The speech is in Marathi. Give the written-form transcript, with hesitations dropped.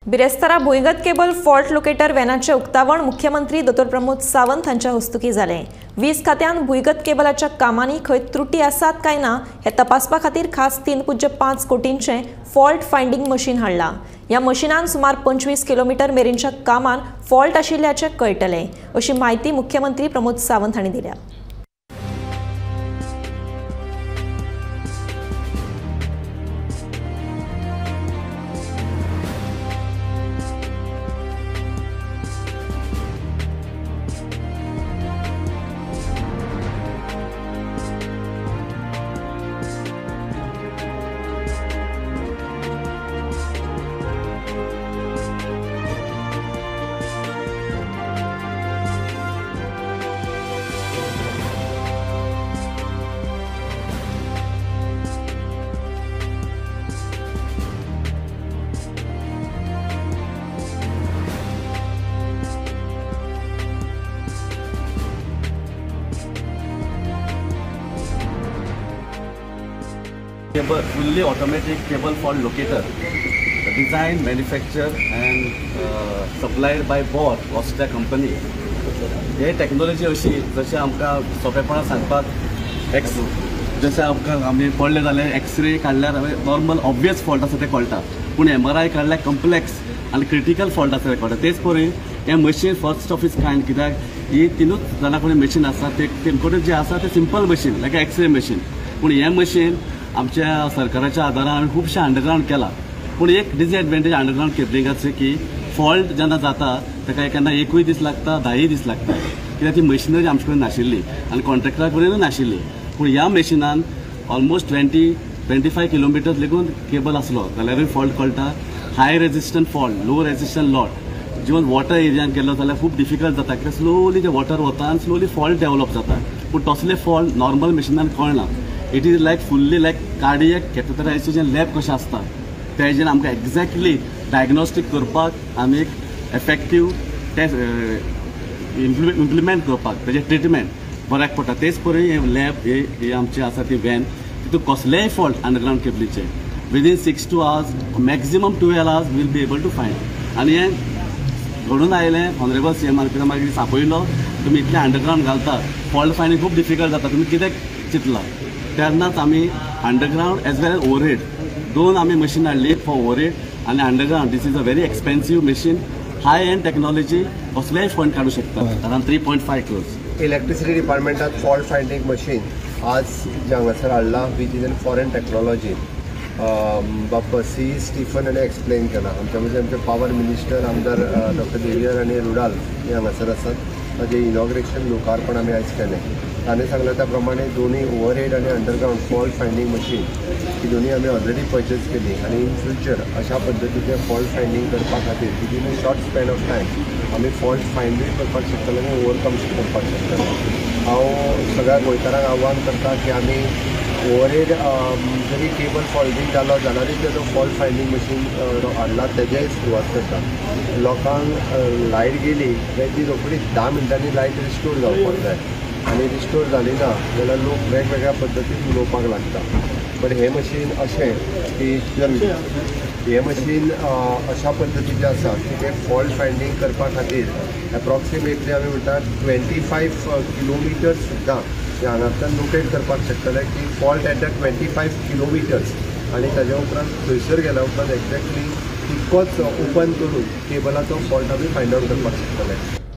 बिरेस्तारा भुंयगत केबल फॉल्ट लोकेटर व्हॅनाचे उक्तावण मुख्यमंत्री दो. प्रमोद सावंत हांच्या हस्तुकी जालें। वीज खात्यान भुंयगत केबलाच्या कामांनी खंय त्रुटी आसात काय ना हे तपासपा खातीर खास 3.5 कोटींचे फॉल्ट फायंडिंग मशीन हाडला। ह्या मशिनान सुमार 25 किलोमीटर मेरेनच्या कामान फॉल्ट आशिल्ल्याचे कळटले, अशी माहिती मुख्यमंत्री प्रमोद सावंत हांणी दिल्या। Fully automatic cable fault locator, designed, manufactured and supplied by Bosch, Austria company. हे टेक्नॉलॉजी अशी जशें आमकां सोंपेपणान सांगपाक जशें आमकां आमी पडले जाल्यार एक्सरे काडल्यार नॉर्मल ऑब्वियस फॉल्ट आसा ते कळटा, पूण MRI काडल्यार कॉम्प्लेक्स आनी क्रिटिकल फॉल्ट आसा ते कळटा। तेच परी हें machine first of its kind, कित्याक ही तिनूच जाणां कडेन मशीन आसा तेंचे जे आसा ते सिंपल मशीन लायक एक्सरे मशीन, पूण हें मशीन आमच्या सरकाराच्या आदारान आमी खुबशे अंडरग्राउंड केला। पूण एक डिसएडवांटेज अंडरग्राउंड केबलिंगाचे की फॉल्ट जेन्ना जाता ताका केन्ना 1 दीस लागता, 10 दीस लागता, कित्याक ती मशिनरी आमचे कडेन नाशिल्ली आनी कॉन्ट्रॅक्टरा कडेनूय नाशिल्ली। पूण ह्या मशिनान ऑलमोस्ट 20-25 किलोमिटर लेगून केबल आसलो जाल्यारूय फॉल्ट कळटा। High resistant fault, low resistant लॉट जिवन वॉटर एरियान केलो जाल्यार खूब डिफिकल्ट जाता, कित्याक स्लोली ते वॉटर वता आनी स्लोली फॉल्ट डेवलप जाता। पूण तसले फॉल्ट नॉर्मल मशिनान कळना। It is like fully like cardiac catheterization lab कशें आसता तेजेर आमकां एक्झॅक्टली डायग्नोस्टीक करपाक आनी एक एफेक्टीव टेस्ट इम्प्लिमेंट करपाक तेजें ट्रिटमेंट बऱ्याक पडटा। तेच परी हे लॅब ही आमची आसा ती व्हॅन, तितून कसलेय फॉल्ट अंडरग्राउंड केबलीचे within 6 to 8 hours maximum 12 hours will be able to find. आनी हें घडून आयलें ऑनरेबल CM कित्याक मागीर सांपयलो तुमी इतलें अंडरग्राउंड घालता फॉल्ट फायंडींग खूब डिफिकल्ट जाता, तुमी कितें चिंतलां तेन्नाच आमी underground as well as overhead दोन आमी मशीन हाडली फॉर ओवरहेड आनी underground. This is a very expensive machine, high end technology, कसलेय फंड काडू शकता अराउंड 3.5 crores। इलेक्ट्रिसिटी डिपार्टमेंटात फॉल्ट फायंडिंग मशीन आज हांगासर हाडला which is in foreign technology. Bappa C Stephen हाणें एक्सप्लेन केला। आमच्या म्हणजे आमचे पावर मिनिस्टर आमदार डॉक्टर देवियर आनी रुडाल हे हांगासर आसात। ताजें इनॉग्रेशन लोकार्पण आमी आयज केलें। ताणें सांगल्या त्या प्रमाणे दोन्ही ओवरहेड आणि अंडरग्राउंड फॉल्ट फायंडिंग मशीन ही दोन्ही आमी ऑलरेडी परचेस केली आणि इन फ्युचर अशा पद्दतीचे फॉल्ट फायंडिंग करपा खातीर within a short span of time आमी फॉल्ट फायंडूय करपाक शकतले आनी ओवरकम करपाक शकतले। हांव सगळ्या गोंयकारांक आव्हान करता की आमी ओवरहेड जरी केबल फॉल्टिंग जालो जाल्यारूय तेजो फॉल्ट फायंडिंग मशीन हाडला तेजेय सुरवात करता। लोकांक लायट गेली काय ती रोखडी 10 मिनटांनी लायट रिस्टोर जावपाक जाय आनी रिस्टोर जाली ना जाल्यार लोक वेगवेगळ्या पद्दतीन उलोवपाक लागता। पण हे मशीन अशें की हे मशीन अशा पद्दतीचें आसा की ते फॉल्ट फायंडिंग करपा खातीर एप्रॉक्सिमेटली आमी म्हणटा 25 किलोमिटर्स सुद्दां हांगांतल्यान लोकेट करपाक शकतले की फॉल्ट एट द 25 किलोमिटर्स आनी ताज्या उपरांत थंयसर गेल्या उपरांत एक्झॅक्टली तितकोच ओपन करून केबलाचो फॉल्ट आमी फायंड आवट करपाक शकतले।